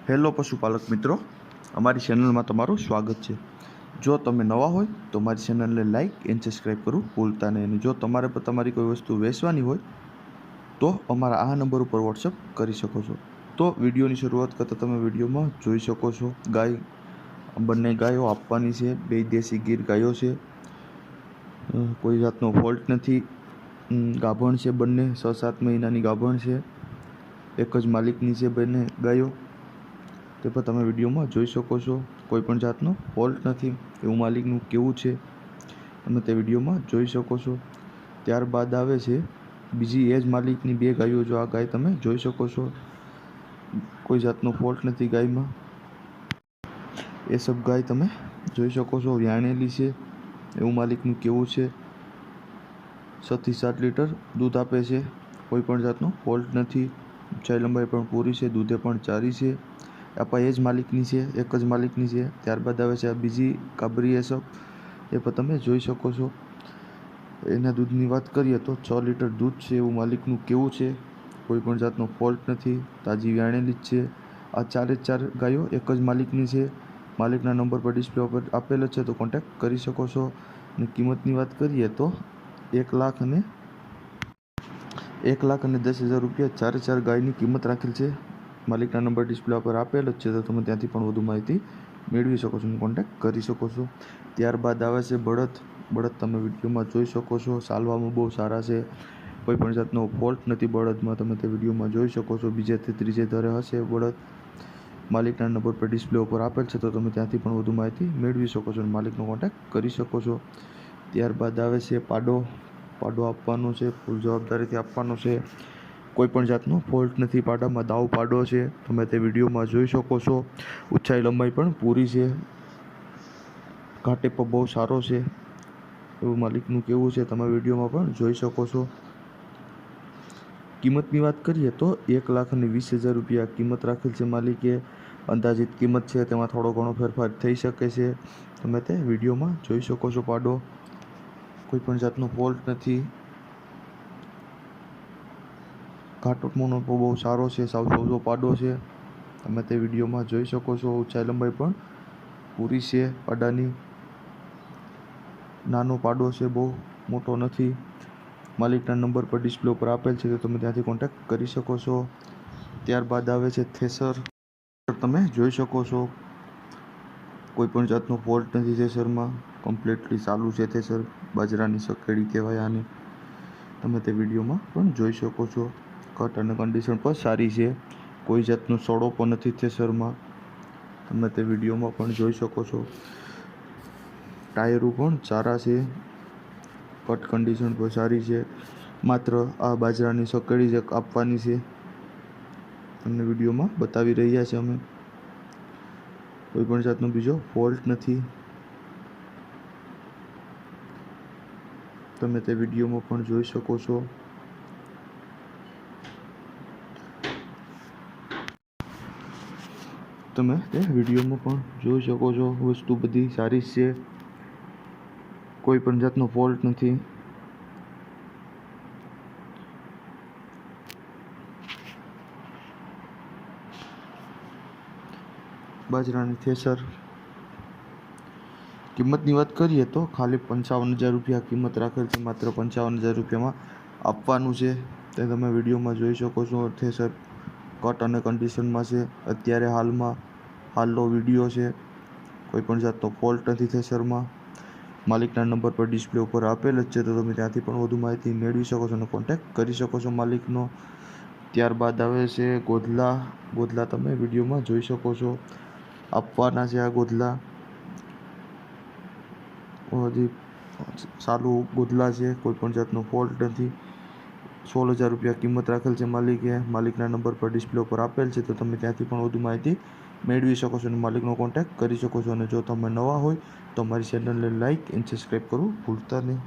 Hello પશુપાલક મિત્રો, અમારી ચેનલમાં તમારું સ્વાગત છે। જો તમે નવા હોય તો મારી ચેનલને લાઇક એન્ડ સબસ્ક્રાઈબ કરવું ભૂલતા નહીં। અને જો તમારે પણ તમારી કોઈ વસ્તુ વેચવાની હોય તો અમારા આ નંબર ઉપર વોટ્સઅપ કરી શકો છો। તો વિડીયોની શરૂઆત કરતાં તમે વિડીયોમાં જોઈ શકો છો ગાય, બંને ગાયો આપવાની છે। બે દેશી ગીર ગાયો છે, કોઈ જાતનો ફોલ્ટ નથી। ગાભણ છે, બંને 6-7 મહિનાની ગાભણ છે। એક જ માલિકની છે બંને ગાયો, તે પણ તમે વિડીયોમાં જોઈ શકો છો। કોઈ પણ જાતનો ફોલ્ટ નથી એવું માલિકનું કેવું છે, તમે તે વિડીયોમાં જોઈ શકો છો। ત્યારબાદ આવે છે બીજી એ જ માલિકની બે ગાયો। જો આ ગાય તમે જોઈ શકો છો, કોઈ જાતનો ફોલ્ટ નથી ગાયમાં। એ સબ ગાય તમે જોઈ શકો છો, વ્યાણેલી છે એવું માલિકનું કેવું છે। 6 થી 7 લીટર દૂધ આપે છે, કોઈ પણ જાતનો ફોલ્ટ નથી। ઊંચાઈ લંબાઈ પણ પૂરી છે, દૂધે પણ ચારી છે। આ એ જ માલિકની છે, એક જ માલિકની છે। ત્યારબાદ આવે છે આ બીજી કાબરી એસબ, એ પણ તમે જોઈ શકો છો। એના દૂધની વાત કરીએ તો 6 લીટર દૂધ છે એવું માલિકનું કેવું છે, કોઈ પણ જાતનો ફોલ્ટ નથી, તાજી વ્યાણેલી જ છે। આ 4 ગાયો એક જ માલિકની છે। માલિકના નંબર પર ડિસ્પ્લે ઉપર આપેલો છે, તો કોન્ટેક્ટ કરી શકો છો। અને કિંમતની વાત કરીએ તો 1,10,000 રૂપિયા 4 ગાયની કિંમત રાખેલ છે। માલિકના નંબર ડિસ્પ્લે પર આપેલો જ છે, તો તમે ત્યાંથી પણ વધુ માહિતી મેળવી શકો છો અને કોન્ટેક્ટ કરી શકો છો। ત્યારબાદ આવે છે બળદ। તમે વિડીયોમાં જોઈ શકો છો, ચાલવામાં બહુ સારા છે, કોઈ પણ જાતનો ફોલ્ટ નથી બળદમાં, તમે તે વિડીયોમાં જોઈ શકો છો। બીજેથી ત્રીજે ધરે હશે બળદ। માલિકના નંબર પર ડિસ્પ્લે ઉપર આપેલ છે, તો તમે ત્યાંથી પણ વધુ માહિતી મેળવી શકો છો અને માલિકનો કોન્ટેક્ટ કરી શકો છો। ત્યારબાદ આવે છે પાડો આપવાનો છે, ફૂલ જવાબદારીથી આપવાનો છે, કોઈ પણ જાતનો ફોલ્ટ નથી પાડામાં, દાવ પાડો છે, તમે તે વિડીયોમાં જોઈ શકો છો। ઊંચાઈ લંબાઈ પણ પૂરી છે, ઘાટે પણ બહુ સારો છે એવું માલિકનું કેવું છે, તમે વિડીયોમાં પણ જોઈ શકો છો। કિંમતની વાત કરીએ તો 1,20,000 રૂપિયા કિંમત રાખેલ છે માલિકે। અંદાજિત કિંમત છે, તેમાં થોડો ઘણો ફેરફાર થઈ શકે છે, તમે તે વિડીયોમાં જોઈ શકો છો। પાડો કોઈ પણ જાતનો ફોલ્ટ નથી, ઘાટોપનો પણ બહુ સારો છે, સાવ સોજો પાડો છે, તમે તે વિડીયોમાં જોઈ શકો છો। ઊંચાઈ લંબાઈ પણ પૂરી છે પાડાની, નાનો પાડો છે, બહુ મોટો નથી। માલિકના નંબર પર ડિસ્પ્લે ઉપર આપેલ છે, તો તમે ત્યાંથી કોન્ટેક્ટ કરી શકો છો। ત્યારબાદ આવે છે થેસર। તમે જોઈ શકો છો, કોઈ પણ જાતનો ફોલ્ટ નથી થેસરમાં, કમ્પ્લીટલી ચાલુ છે થેસર। બાજરાની સકેડી કહેવાય આને, તમે તે વિડીયોમાં પણ જોઈ શકો છો। કટ અને કન્ડિશન પણ સારી છે, કોઈ જાતનો સડો પણ નથી થેસરમાં, તમે તે વિડીયોમાં પણ જોઈ શકો છો। ટાયરો પણ સારા છે, કટ કન્ડિશન પણ સારી છે। માત્ર આ બાજરાની સકેડી જ આપવાની છે, તમને વિડીયોમાં બતાવી રહ્યા છે અમે, કોઈ પણ જાતનો બીજો ફોલ્ટ નથી, તમે તે વિડીયોમાં પણ જોઈ શકો છો। તમે તે વિડીયોમાં પણ જોઈ શકો છો, વસ્તુ બધી સારી છે, કોઈ પણ જાતનો ફોલ્ટ નથી। બાજરાની થેસર। કિંમતની વાત કરીએ તો ખાલી 55,000 રૂપિયા કિંમત રાખેલ છે, માત્ર 55,000 રૂપિયામાં આપવાનું છે, તે તમે વિડીયોમાં જોઈ શકો છો। થેસર કટ અને કન્ડિશનમાં છે, અત્યારે હાલનો વિડીયો છે, કોઈ પણ જાતનો ફોલ્ટ નથી થેસરમાં। માલિકના નંબર પર ડિસ્પ્લે ઉપર આપેલ જ છે, તો તમે ત્યાંથી પણ વધુ માહિતી મેળવી શકો છો અને કોન્ટેક્ટ કરી શકો છો માલિકનો। ત્યારબાદ આવે છે ગોધલા તમે વિડીયોમાં જોઈ શકો છો, આપવાના છે આ ગોધલા। હજી ચાલુ ગોધલા છે, કોઈ પણ જાતનો ફોલ્ટ નથી। 16,000 રૂપિયા કિંમત રાખેલ છે માલિકે। માલિકના નંબર પર ડિસ્પ્લે ઉપર આપેલ છે, તો તમે ત્યાંથી પણ વધુ માહિતી મેળવી શકો છો અને માલિકનો કોન્ટેક્ટ કરી શકો છો। અને જો તમે નવા હોય તો અમારી ચેનલને લાઇક એન્ડ સબસ્ક્રાઈબ કરવું ભૂલતા નહીં।